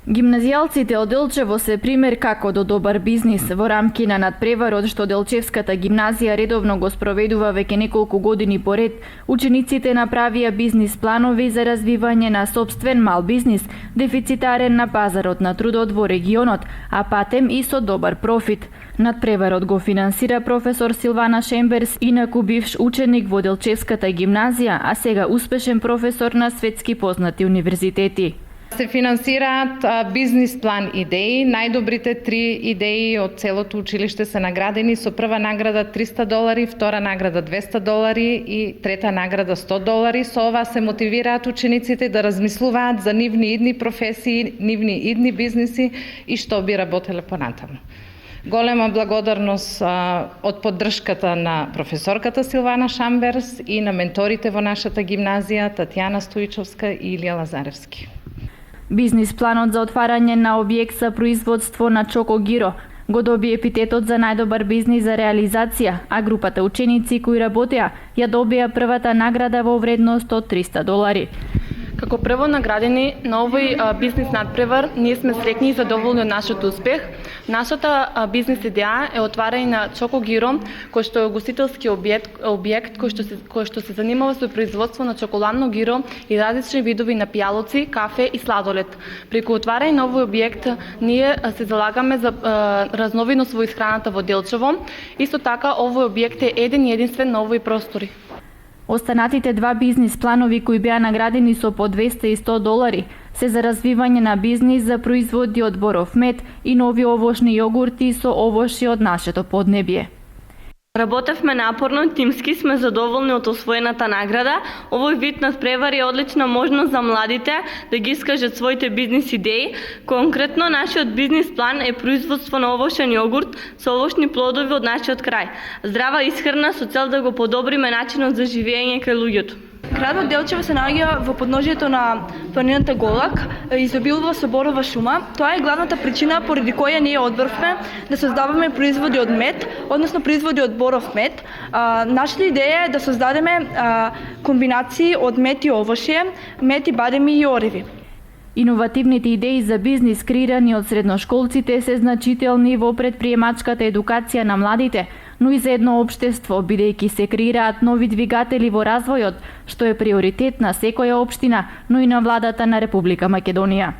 Гимназијалците од Делчево се пример како до добар бизнис. Во рамки на надпреварот што Делчевската гимназија редовно го спроведува веќе неколку години поред, учениците направија бизнис планови за развивање на сопствен мал бизнис, дефицитарен на пазарот на трудот во регионот, а патем и со добар профит. Надпреварот го финансира професор Силвана Шемберс, инаку бивш ученик во Делчевската гимназија, а сега успешен професор на светски познати универзитети. Се финансираат бизнис план идеи. Најдобрите 3 идеи од целото училиште се наградени со прва награда $300, втора награда $200 и трета награда $100. Со ова се мотивираат учениците да размислуваат за нивни идни професии, нивни идни бизниси и што би работеле понатаму. Голема благодарност од поддршката на професорката Силвана Шамберс и на менторите во нашата гимназија Татјана Стоичовска и Илија Лазаревски. Бизнис планот за отварање на објект за производство на Чоко Гиро го доби епитетот за најдобар бизнис за реализација, а групата ученици кои работеа ја добија првата награда во вредност од $300. Како прво наградени на овој бизнис надпревар, ние сме среќни и задоволни од нашиот успех. Нашата бизнис идеја е отварање на Чоко Гиро, кој што е гостителски објект кој што се занимава со производство на чоколадно гиро и различни видови на пијалоци, кафе и сладолед. Преку отварање на овој објект ние се залагаме за разновидност во исхраната во Делчево. Исто така овој објект е единствен на овој простори. Останатите 2 бизнис планови кои беа наградени со по $200 и $100 се за развивање на бизнис за производи од боров мед и нови овошни јогурти со овоши од нашето поднебје. Работевме напорно, тимски сме задоволни од освоената награда. Овој вид надпревар е одлична можност за младите да ги искажат своите бизнис идеи. Конкретно, нашиот бизнис план е производство на овошен јогурт со овошни плодови од нашиот крај. Здрава исхрана со цел да го подобриме начинот за живење кај луѓето. Градот Делчево се наоѓа во подножието на планината Голак и изобилува со борова шума. Тоа е главната причина поради која ние одбравме да создаваме производи од мед, односно производи од боров мед. Нашата идеја е да создадеме комбинации од мед и овошје, мед и бадеми и ориви. Иновативните идеи за бизнис креирани од средношколците се значителни во предприемачката едукација на младите, но и за едно општество, бидејќи се креираат нови двигатели во развојот, што е приоритет на секоја општина, но и на владата на Република Македонија.